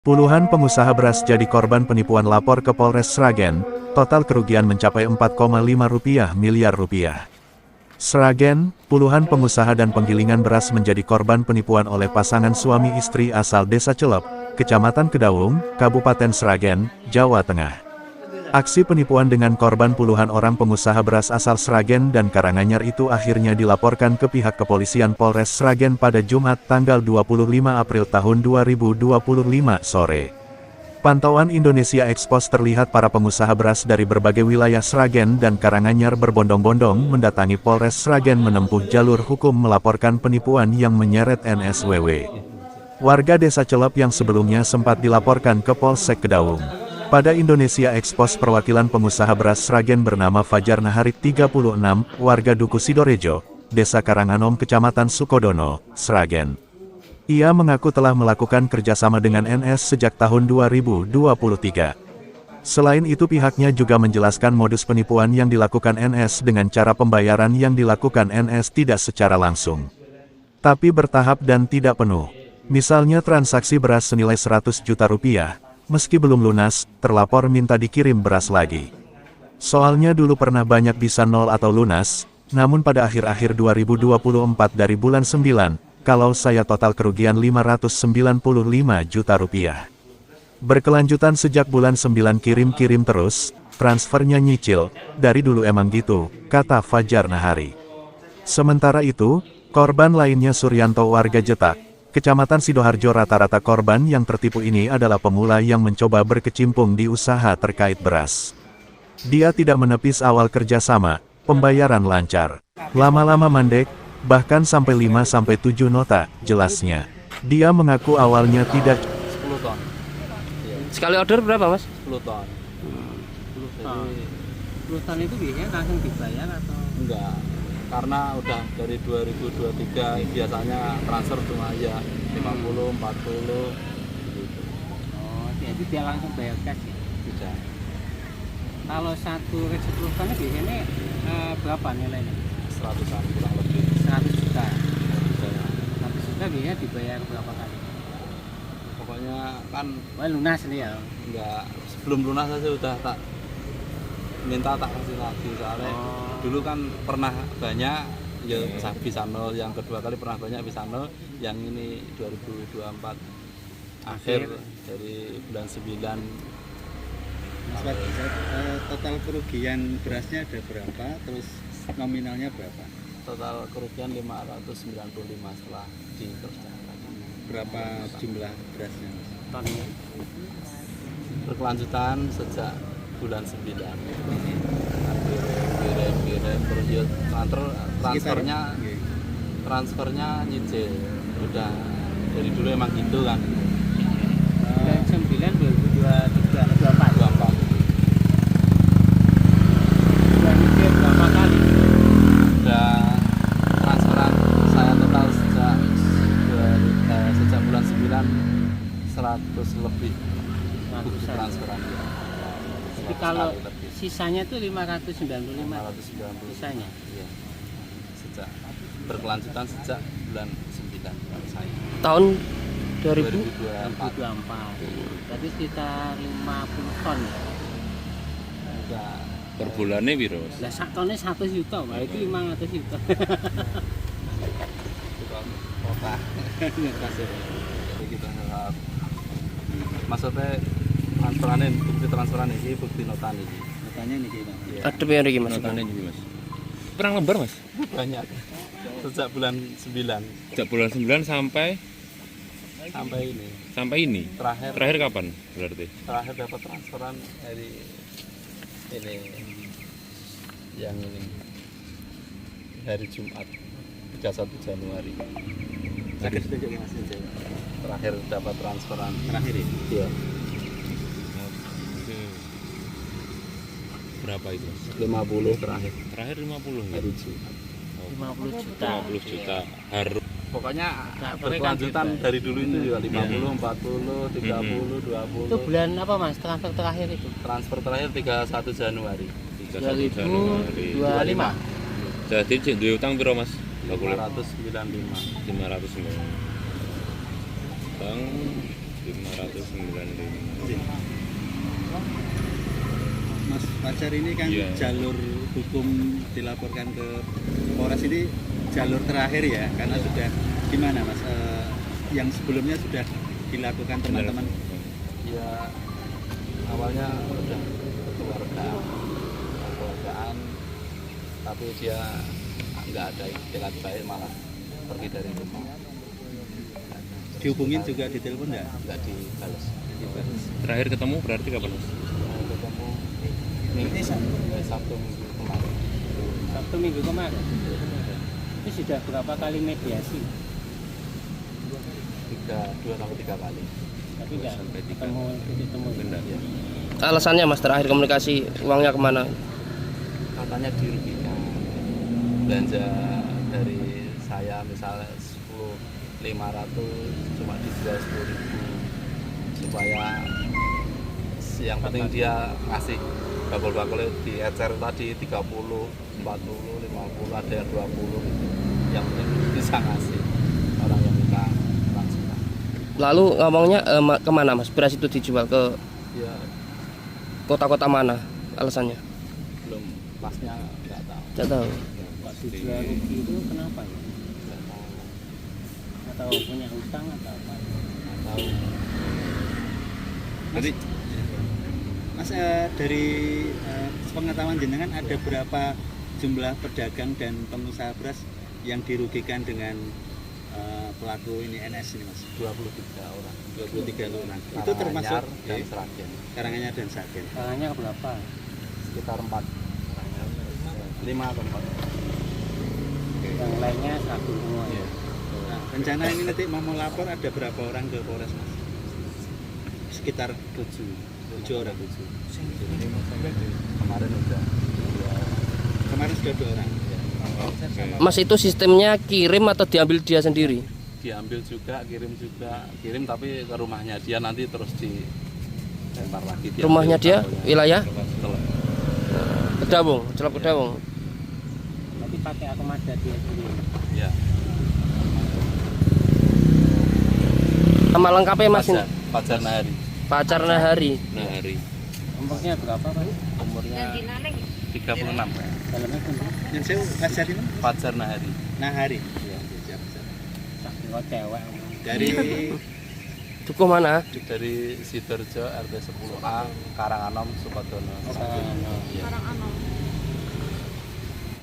Puluhan pengusaha beras jadi korban penipuan lapor ke Polres Sragen, total kerugian mencapai 4,5 miliar rupiah. Sragen, puluhan pengusaha dan penggilingan beras menjadi korban penipuan oleh pasangan suami istri asal Desa Celep, Kecamatan Kedaung, Kabupaten Sragen, Jawa Tengah. Aksi penipuan dengan korban puluhan orang pengusaha beras asal Sragen dan Karanganyar itu akhirnya dilaporkan ke pihak kepolisian Polres Sragen pada Jumat tanggal 25 April tahun 2025 sore. Pantauan Indonesia Expos terlihat para pengusaha beras dari berbagai wilayah Sragen dan Karanganyar berbondong-bondong mendatangi Polres Sragen menempuh jalur hukum melaporkan penipuan yang menyeret NSWW. Warga Desa Celep yang sebelumnya sempat dilaporkan ke Polsek Kedaung. Pada Indonesia Expos perwakilan pengusaha beras Sragen bernama Fajar Naharit 36, warga Duku Sidorejo, Desa Karanganom Kecamatan Sukodono, Sragen. Ia mengaku telah melakukan kerjasama dengan NS sejak tahun 2023. Selain itu pihaknya juga menjelaskan modus penipuan yang dilakukan NS dengan cara pembayaran yang dilakukan NS tidak secara langsung, tapi bertahap dan tidak penuh. Misalnya transaksi beras senilai 100 juta rupiah. Meski belum lunas, terlapor minta dikirim beras lagi. Soalnya dulu pernah banyak bisa nol atau lunas, namun pada akhir-akhir 2024 dari bulan 9, kalau saya total kerugian 595 juta rupiah. Berkelanjutan sejak bulan 9 kirim-kirim terus, transfernya nyicil, dari dulu emang gitu, kata Fajar Nahari. Sementara itu, korban lainnya Suryanto warga Jetak, Kecamatan Sidoharjo. Rata-rata korban yang tertipu ini adalah pemula yang mencoba berkecimpung di usaha terkait beras. Dia tidak menepis awal kerjasama, pembayaran lancar. Lama-lama mandek, bahkan sampai 5-7 nota, jelasnya. Dia mengaku awalnya tidak 10 ton. Sekali order berapa, Mas? 10 ton. 10 ton. 10 ton itu biasanya langsung dibayar atau? Enggak. Karena udah dari 2023 biasanya transfer cuma ya 50, 40 gitu. Oh, jadi dia langsung bayar cash ya? Tidak. Kalau satu red 10 ton biasanya berapa nilainya? 100-an kurang lebih. 100 juta. 100 100 juta biasanya dibayar berapa kali? Pokoknya kan Wah, lunas nih ya? enggak, sebelum lunas aja udah tak minta tak kasih lagi soalnya dulu kan pernah banyak ya bisa nol, yang kedua kali pernah banyak bisa nol, yang ini 2024 akhir dari bulan 9. Mas Fat, total kerugian berasnya ada berapa, terus nominalnya berapa? Total kerugian 595 setelah dikerjakan. Berapa jumlah berasnya, Mas? Tonnya? Berkelanjutan sejak bulan 9. Kirim terus ya transfernya nyicil. Udah dari dulu emang gitu kan. Bulan 9 2023 24. Bulan itu berapa kali? Udah transferan saya total sejak bulan 9 100 lebih bukti transferan. Jadi kalau sisanya tuh 595 sisanya. Iya. Sejak berkelanjutan sejak bulan 9 saya. Tahun 2024. 2024. Berarti sekitar 50 ton ya. Udah Per bulannya piro? Lah sak tonnya 100 juta, Pak. Itu 500 juta. tukang kota. Jadi kita harap maksudnya bukti transferan ini bukti notan ini. Notanya nih gimana? Iya. Ada yang lagi, Mas? Notanya juga, Mas. Perang lembar, Mas? Banyak. Sejak bulan 9 Sejak bulan 9 sampai ini. ini. Terakhir Kapan berarti? terakhir dapat transferan dari ini yang ini hari Jumat 31 Januari. Terakhir dapat transferan Terakhir ini? iya Oke. Berapa itu, Mas? 50 terakhir Terakhir 50 ya? hari Jumat. 50 juta. 50 juta. Harus Pokoknya Nah, berkelanjutan dari dulu itu juga 50, 40, 30, Itu 20. bulan apa, Mas? Transfer terakhir itu? Transfer terakhir 31 Januari. 31 Januari. 2025. Jadi cek duwe utang piro, Mas? 595. 500 Bang Mas Fajar ini kan Iya. jalur hukum dilaporkan ke Polres ini jalur terakhir ya, karena sudah gimana Mas? Yang sebelumnya sudah dilakukan teman-teman. Ya awalnya udah keluargaan, tapi dia nggak ada itikat baik, malah pergi dari rumah. Dihubungin juga di telepon Nggak dibalas. Terakhir ketemu berarti kapan Mas? Ketemu Sabtu minggu kemarin. Sabtu minggu kemarin. Itu sudah berapa kali mediasi? 2-3 kali. Tapi nggak Sampai tiga. ketemu. Benar. Ya. Alasannya Mas terakhir komunikasi uangnya kemana? Katanya dirugikan. Belanja dari saya misalnya 500 cuma dijual 10.000 supaya yang penting dia ngasih bakul-bakulnya di ecer tadi 30, 40, 50, ada yang 20 gitu. Yang penting bisa ngasih orang yang minta transfer. Lalu ngomongnya kemana Mas? Beras itu dijual ke Ya kota-kota mana? Alasannya? belum pasnya nggak tahu. Tidak tahu. Kok dijual rugi itu kenapa ya? Nggak tahu. Atau punya hutang atau apa? Nggak tahu. Mas, Mas dari pengetahuan jenengan ada berapa jumlah pedagang dan pengusaha beras yang dirugikan dengan pelaku ini NS ini Mas? 23 orang. 23 orang. Itu termasuk Karanganyar dan Seragen. Karanganyar dan Sragen. Salahnya berapa? Sekitar 4. 5 atau 4. Yang lainnya satu semua ya. Nah, rencana ini nanti mau lapor ada berapa orang ke Polres Mas? Sekitar 7 orang. Kemarin udah Kemarin sudah 2 orang. Mas itu sistemnya kirim atau diambil dia sendiri? diambil juga, kirim tapi ke rumahnya dia, nanti terus di lempar lagi. Diambil Rumahnya dia sampelnya. wilayah Teluk. Kedawung, Celap Kedawung. Tapi pakai akomada dia sendiri. Ya. Nama lengkapnya Mas ini? Fajar Nahari. Pacar Nahari. Nahari. Umurnya berapa Pak? Umurnya 36. Dalamnya pun Yang saya Fajar ini Fajar Nahari. Nahari. Iya, siap. kok cewek. Dari Dukuh mana? Dari Sidoarjo RT 10A Karanganom Sukodono. Oh, Karanganom. Iya.